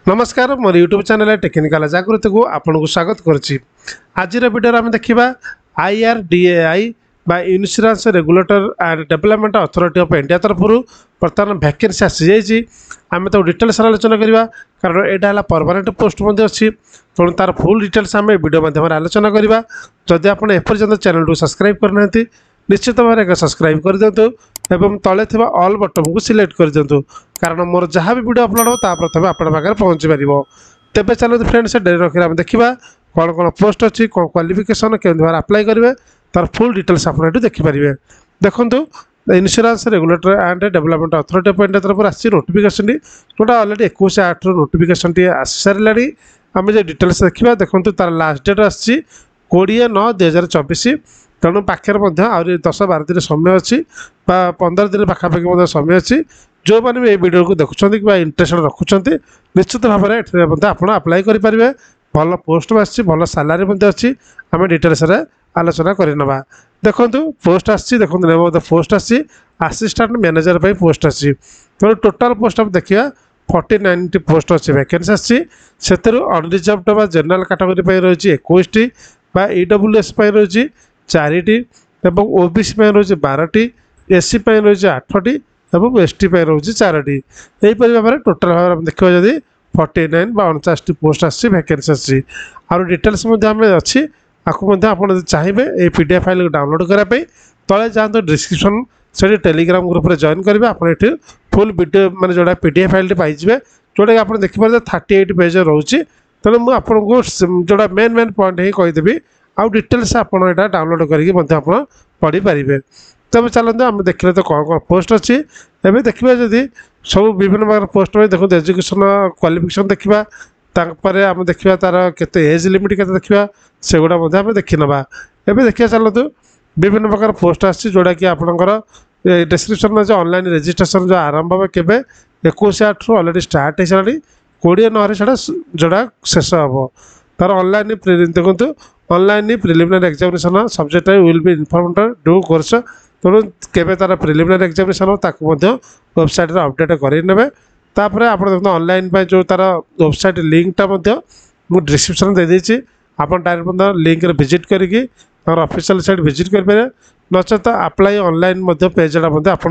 नमस्कार मोर YouTube channel technical जागृति को आपन को स्वागत करुच्ची। आज वीडियो आम देखा IRDAI बा insurance regulator and development authority of India तरफ बर्तमान वैकेंसी आसी आम तो डिटेल्स आलोचना करवा कारण यहाँ परमानेंट पोस्ट अच्छी तेणु तार फुल डिटेल्स आम वीडियो माध्यम आलोचना करवा। जदि आप एपर्यंत चैनल को सब्सक्राइब करना निश्चित भाव सब्सक्राइब कर दिंतु एवं तले थिबा ऑल बटन को सिलेक्ट कर दिंतु कारण मोर जहाँ भी वीडियो अपलोड हो प्रथम आपण पाखे पहुँची पार। तेज चलते फ्रेंड्स डेरी रखिए आम देखा कौन कौन पोस्ट अच्छी कौन क्वालिफिकेशन के अप्लाई करेंगे तार फुल डिटेल्स आप देखिपारे। देखो insurance regulator and development authority of India तरफ आसी नोटिफिकेशन जोटा अलरेडी 21/8 नोटिफिकेशन आसी सारे आम जो डिटेल्स देखा देखो तार लास्ट डेट आसी 20/9/2024 तेणु पाखे आहरी 10-12 दिन समय अच्छी 15 दिन पाखापाखि समय अच्छी। जो मैंने भी वीडियो को देखुं कि इंटरेस्ट रखुंट निश्चित भाव में आप अप्लाई करेंगे। भल पोस्ट आसी भल सालारी अच्छी आम डिटेल्स आलोचना करना। देखो पोस्ट आसी देखो नेम ऑफ द पोस्ट आसी असिस्टेंट मैनेजर पे पोस्ट आसी तेणु टोटाल पोस्ट आप देखिए 49 पोस्ट अच्छी वैकेंसी आसी से अनरिजर्व्ड बा जनरल कैटेगरी रही 21 बा EWS रही 4टी एवं OBC रही 12टी SC रही 8टी एवं ST रही 4टी। यहीपरि भाव में टोटाल भाव में देखा जदि 49 बा 49 पोस्ट आसी वैकेंसी आसी और डिटेल्स अच्छी आपको आप चाहिए ये PDF फाइल को डाउनलोड करने तले जातु डिस्क्रिप्शन से टेलीग्राम ग्रुप में जॉइन करेंगे। आप फुल वीडियो माने जोड़ा PDF फाइल पाइबे जोटा कि आप देखिए 38 पेज रोचे तेणु मुझे आपको जोड़ा मेन पॉइंट ही कहीदेवी आउ डिटेल्स आपड़ डाउनलोड करके पढ़ी पारे। तब चलते आम देखिए तो कौन कौन पोस्ट अच्छी एवं देखा जदि सब विभिन्न प्रकार पोस्ट में देखो एजुकेशन क्वालिफिकेशन देखा आम देखा तार केते एज लिमिट के देखा से गुड़ा देखी नवा। एवं देखिए चलतु विभिन्न प्रकार पोस्ट आसी जोड़ा कि आपंकर डिस्क्रिप्शन में जो ऑनलाइन रजिस्ट्रेशन जो आरंभ हे केवे 21/8 अलरेडी स्टार्ट हो सारा 20/9 जोड़ा शेष हम तार ऑनलाइन देखो online preliminary examination subject will be informed due course तेणु केवे तार प्रिलिमिनरी एग्जामिनेशन वेबसाइट अपडेट करेंगे। तापर आप देखते ऑनलाइन जो तार वेबसाइट लिंकटा मुझे डिस्क्रिप्शन दे देती आप डायरेक्ट लिंक विजिट करके ऑफिशियल साइट विजिट करेंगे नचेत अप्लाई ऑनलाइन पेजटा आप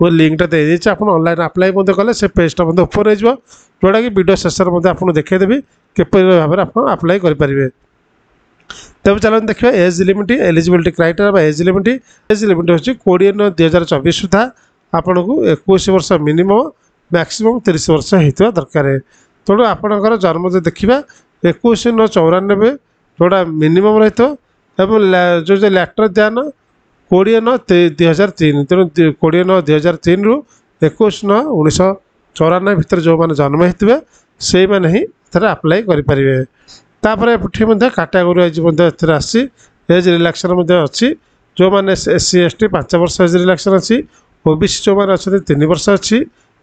लिंकटा दे देती आप ऑनलाइन अप्लाई कले से पेजटा ओपन हो जोटा कि वीडियो शेष में आपको देखदेवी किपर भाव में आप अप्लाई करेंगे। तब चलते देखिए age limit eligibility criteria age limit हूँ 20/9/2024 सुधा आपन को 21 वर्ष मिनिमम मैक्सिमम 30 वर्ष होता दरकार। तेणु आपणकर जन्म देखा 21/9/94 जोड़ा मिनिमम रही जो लेटर ध्यान 20/9/2003 तेणु 20/9/2003 रु 21/9/1994 भितर जो मैंने जन्म होते से मैंने ही अप्लाई करेंगे। तापर ये कैटेगोरी वाइज आसी एज रिलैक्सन अच्छी जो मैंने SC ST 5 वर्ष एज रिलैक्सन अच्छी OBC जो मैंने अच्छे 3 वर्ष अच्छी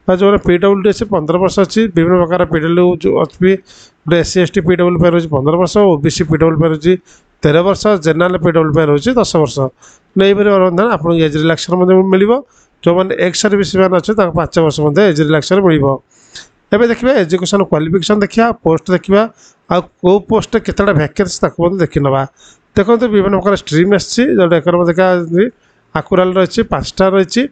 जो PWD अच्छी 15 वर्ष अच्छी विभिन्न प्रकार PW जो अच्छी SC ST PW रही 15 वर्ष OBC PW रही 13 वर्ष जनरल PW रही 10 वर्ष नहीं आप एज रिलैक्सन मिल जो मैंने एक्स सर्विस मैंने अच्छे 5 वर्ष एज रिलैक्सन मिल। एवं देखिए एजुकेशन क्वालिफिकेशन देखा पोस्ट देखा आ कौ पोस्ट केतटा वैकेंसी देखी नवा। देखो विभिन्न प्रकार स्ट्रीम आसी देखा आकुराल रही 5टा रही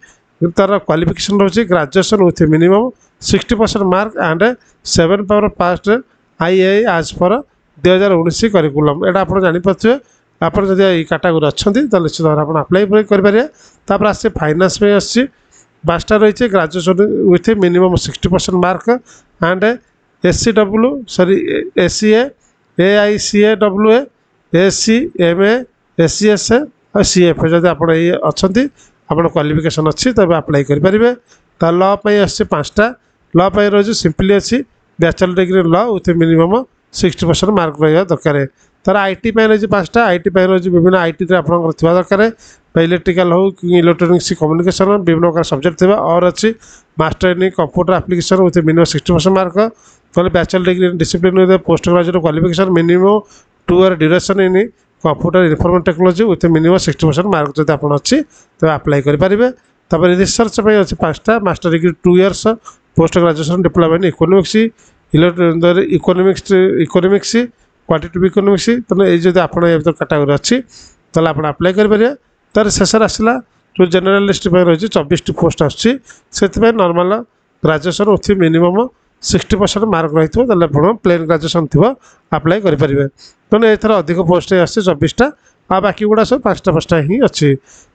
तार क्वालिफिकेशन रही graduation with minimum 60% mark and 7 power past IAI आज पर 2019 करिकुलम एटा आप जापारे आप कैटेगोरी अच्छा तो निश्चित भाव में अप्लाई करेंगे। आसे फाइनान्स में आसी 5टा रही graduation with minimum 60% mark and SCW sorry SCA AICAWA SC MA SCSA और CF जब आप अच्छा आप क्वालिफिकेशन अच्छी तब अप्लाई करेंगे। तो लॉ आस 5टा लॉ रही सिंपली अच्छी bachelor degree law with minimum 60% mark रहा दरकार। तार IT रही 5टा IT रही विभिन्न IT आप दरकार इलेक्ट्रिकल हो इलेक्ट्रोनिक्स कम्युनिकेशन विभिन्न प्रकार सब्जेक्ट थी और अच्छी master in computer application with minimum 60% mark तो bachelor degree discipline post graduate qualification minimum 2 year duration in computer information technology with minimum 60% mark जब आप अच्छी तो अप्लाई करेंगे। रिसर्च अच्छी 5टा master degree 2 years post graduation diploma in economics economics quantitative economics तेणु ये आप कैटेगरी अच्छी ताल आप अप्लाई करेंगे तार शेष आसला जो जेनरालिस्ट रही 24 पोस्ट आसी नॉर्मल ग्रेजुएशन उठी मिनिमम 60% मार्क रही है प्लेन ग्रेजुएशन थी अप्लाई करेंगे तेणु एथर अधिक पोस्ट आसी 24टा आ बाकी गुड़ा सब 5टा ही अच्छी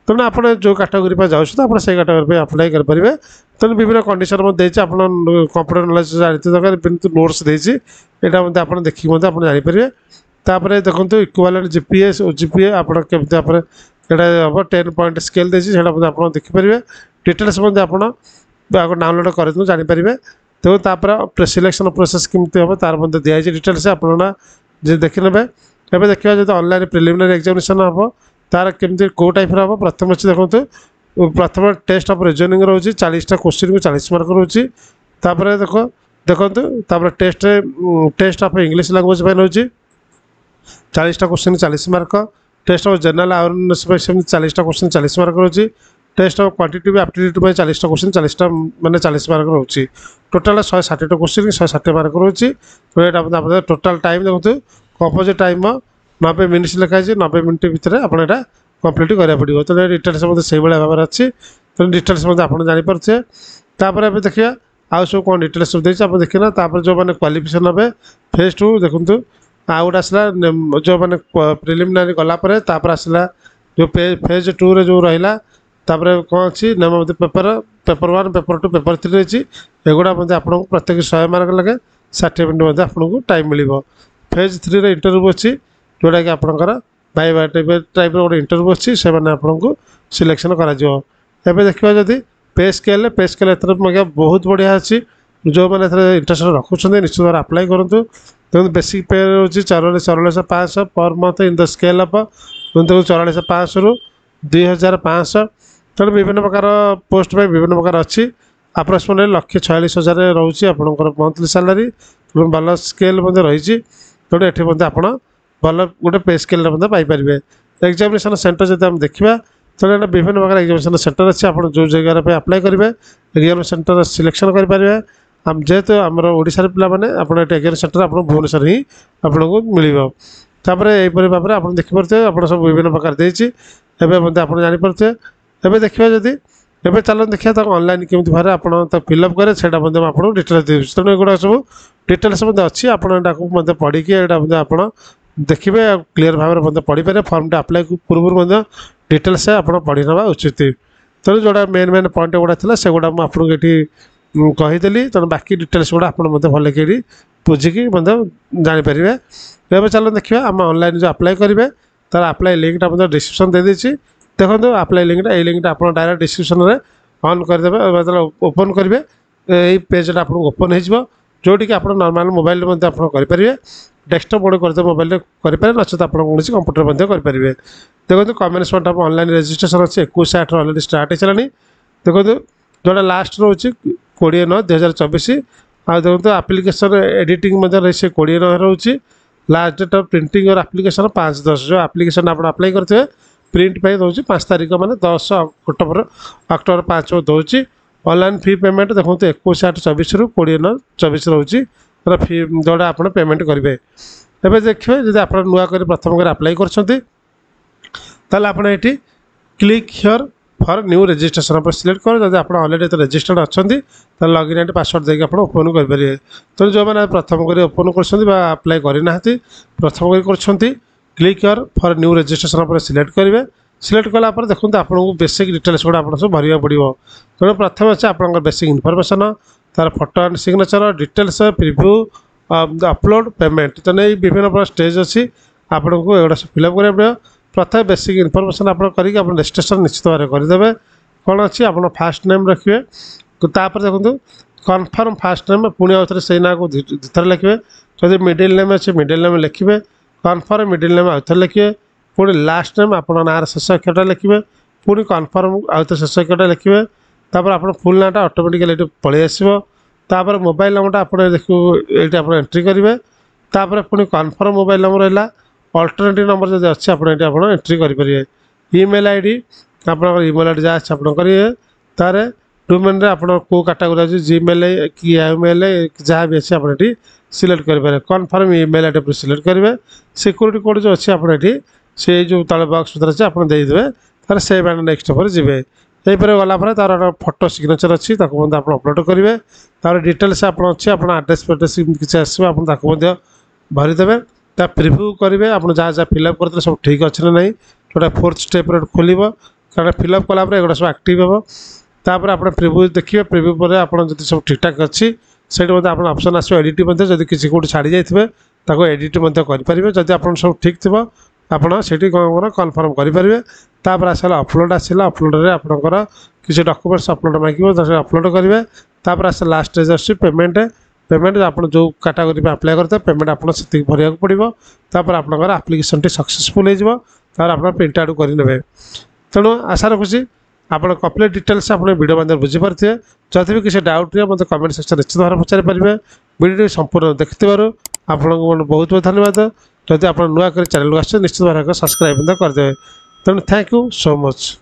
तेणु आप जो कैटेगरी पर जाऊँ आप कैटेगरी अप्लाई करेंगे तेणु विभिन्न कंडीशन देती आप कंप्यूटर नॉलेज जानते दरकार नोट्स देती यहाँ आप देखिए जापर तापर देखो इक्वालेंट जीपीए ओजीपीए आप केमती हम 10 पॉइंट स्केल देती आप देखिपारे डिटेल्स आप डाउनलोड कर जापर देखो तापर सिलेक्शन प्रोसेस केमती हम तार दिखाई डिटेल्स आपना देखी ने एवं देखा जो ऑनलाइन प्रिलिमिनरी एग्जामिनेशन हम तार केमती कौ टाइप हम प्रथम अच्छे देखो प्रथम टेस्ट ऑफ रीजनिंग रोचे 40टा क्वेश्चन को 40 मार्क रोचे देखो देखो टेस्ट ऑफ इंग्लिश लैंग्वेज रोचे 40टा question 40 mark test of general awareness 40टा क्वेश्चन 40 मार्क रोचे टेस्ट ऑफ क्वांटिटेटिव एप्टीट्यूड 40टा क्वेश्चन 40टा माने 40 मार्क रोचे टोटाल 160टा क्वेश्चन 160 मार्क रोचे तो ये टोटाल टाइम देखो कंपोजिट टाइम 90 मिनिट्स लिखाई 90 मिनट भितर आपड़ा कम्प्लीट करा पड़ो तो डिटेल्स मतलब से भाव में अच्छी तो डिटेल्स आप जापे तापर अब देखिए आउ सब कौन डिटेल्स सब देखिए आप देखना जो मैंने क्वालिफिकेशन हे फेज 2 देखो आउ गोटे आसला जो मैंने प्रिलिमिनारी गलापर आसला जो फेज 2 रे जो रहा कौन अच्छी name of the paper 1 paper 2 paper 3 रही एगुड़ा आपको प्रत्येक 100 मार्क लगे 60 मिनट आपको टाइम मिल फेज 3 रे इंटरव्यू अच्छी जोटा कि आपंकर भाई टाइप गोटे इंटरव्यू अच्छी से आपको सिलेक्शन कर देखा जदि पे स्केल एथर बहुत बढ़िया अच्छी जो मैंने इंटरेस्ट रखुच्च निश्चित भाव अप्लाई करूँ देखो बेसिक पे रोचे 44,500 per month in the scale up देखो 44,500 रु 2,500 तेणु विभिन्न प्रकार पोस्ट में विभिन्न प्रकार अच्छी अप्रोक्सीमेटली 1,46,000 रोचे आपंकर मंथली सैलरी भल स्केल रही तेणु ये आप भल गोटे पे स्केल पाइपर एग्जामिनेशन सेंटर जब हम देखा तो विभिन्न प्रकार एग्जामिनेशन सेंटर अच्छे आप जो जगह अप्लाई करेंगे एग्जाम सेंटर सिलेक्शन करेंगे हम जेहेतु आमर ओडिशा पिला माने आपन एग्जाम सेंटर आप भुवनेश्वर ही आपको मिल यहीपर भाव में आप देखिपे आप सब विभिन्न प्रकार देती आप जापे एवं देखा जदि एवं चलो देखा ऑनलाइन केमी भाव आप फिलअप करें से आपको डिटेल्स दे तेणु एगुड़ा सब डिटेल्स अच्छी आपको पढ़ी आप देखिए क्लीयर भाव में पढ़ी पारे फॉर्म अप्लाई पूर्व डिटेल्स आप पढ़ी ना उचित तेणु जोड़ा मेन पॉइंट गुड़ा था से गुड़ा मुझे ये कहीदेली तेणु बाकी डिटेल्स गुड़ा आप भल कि बुझिकी जापर एवं चलो देखिए आम ऑनलाइन जो अप्लाई करेंगे तार अप्लाई लिंकटा डिस्क्रिप्शन दे देती देखो अप्लाई लिंकटा ये लिंकटा आप डायरेक्ट डिस्क्रिप्शन में ऑन करदे मतलब ओपन करेंगे यही पेजटा आपको ओपन हो जोटी कि आप नॉर्मल मोबाइल करेंगे डेस्कटॉप मोड करते मोबाइल करेंगे नचेत आप कंप्यूटर करेंगे देखो कमेंसमेंट ऑफ ऑनलाइन रजिस्ट्रेशन अच्छे 21/8 ऑलरेडी स्टार्ट हो चलानी देखो जोटा लास्ट रोचे 20/9/2024 आ देखो आप्लिकेशन एडिटिंग रही 20/9 रोचे लास्ट डेट ऑफ प्रिंटिंग और आप्लिकेशन 5/10 जो आप्लिकेशन आप अप्लाई करते प्रिंट पे दूसरी 5 तारीख मैंने 10 अक्टोबर 5 को दूसरी ऑनलाइन फी पेमेंट देखो 21/8/24 रु 20/9/24 रोचे फी जोड़ा आप पेमेंट करेंगे एवं देखिए जब आप नुआ कर प्रथम कर अप्लाई कर click here for new registration पर सिलेक्ट कर जब आप ऑलरेडी तो रजिस्टर्ड अच्छा तो लॉगिन आईडी पासवर्ड देके आप ओपन करेंगे तो जो मैंने प्रथम कर ओपन कर अप्लाई करना प्रथम कर click here for new registration पर सिलेक्ट करेंगे सिलेक्ट कलापर देखो आपको बेसिक डिटेल्स गुड़ा आप सब भरवा पड़ो तेणु प्रथम अच्छे आप बेसिक इनफॉरमेशन तार photo and signature details preview upload payment Tenali ये विभिन्न प्रकार स्टेज अच्छी आपको एगुड़ा सब फिलअप करा पड़ो प्रथम बेसिक इनफॉरमेशन आप रजिस्ट्रेशन निश्चित भाव करदे कौन अच्छी आप फास्ट नेम रखिए तापर देखो कन्फर्म फास्ट नेम पुणी आउ थे से ना को दुथर लिखे जब मिडिल नेम अच्छे मिडिल नेम लिखे कन्फर्म मिडिल नेम आउ थे लिखे पुणी लास्ट नेम आप ना शेष अक्षर लिखे पुणी कन्फर्म आउ थे शेष अक्षर लिखे तापर आप फुल नाटा ऑटोमेटिकली पलि आसपर मोबाइल नंबरटा आप देखो ये आप एंट्री करेंगे तापर पुणी कन्फर्म मोबाइल नंबर रहा अल्टरनेटिव नंबर जब अच्छे आप एंट्री करेंगे ईमेल आईडी आप ईमेल आईडी जहाँ अच्छे आप करेंगे तार डोमेन आप कैटेगोरी अच्छे जीमेल कि ईमेल जहाँ भी अच्छे आप सिलेक्ट करेंगे कन्फर्म ईमेल आईडी सिलेक्ट करेंगे सिक्यूरीटी कोड जो अच्छे आपड़ी से जो तले बक्स भर अच्छे आप देदेवे तार सेव एंड नेक्स्ट पर जी यहीपर गलापर तार फोटो सिग्नेचर अच्छी आप अपलोड करेंगे तार डिटेल्स आप अच्छे आप आड्रेस फेड्रेस किसी आसो आप भरीदे ता प्रिव्यू करेंगे आप जहाँ जहाँ फिलअप करते सब ठीक अच्छे ना नहीं जोटा फोर्थ स्टेप खोल कारण फिलअप कलापर एगुड़ा सब आक्टिव हे तापर आप प्रिव्यू देखिए प्रिव्यू पर आप सब ठीक ठाक अच्छी से आप ऑप्शन आसो एडिट जब किसी कौट छाड़ी जाइए एडिट करेंगे जब आप सब ठीक थी आपड़ से कन्फर्म करेंगे तापर आसला अपलोड आसला अपलोड आपंकर किसी डॉक्यूमेंट्स अपलोड मांगे अपलोड करेंगे तापर आस लास्ट स्टेज आस पेमेंट पेमेंट आप जो कैटेगरी में अप्लाई करते पेमेंट आपको से भरवा पड़ो तापर आपंकर आप्लिकेसन सक्सेसफुल हो प्रिंट आउट करेंगे तेणु आशा रखुच्छी आप कंप्लीट डिटेल्स आप वीडियो मध्य बुझीपारे जब भी किसी डाउट रहे मतलब कमेंट सेक्शन निश्चित भाव पचारि पारे वीडियो संपूर्ण देखते आपको बहुत बहुत धन्यवाद जदि आप नुआ कर चैनल को आस निश्चित भाव सब्सक्राइब करदे तेणु थैंक यू सो मच।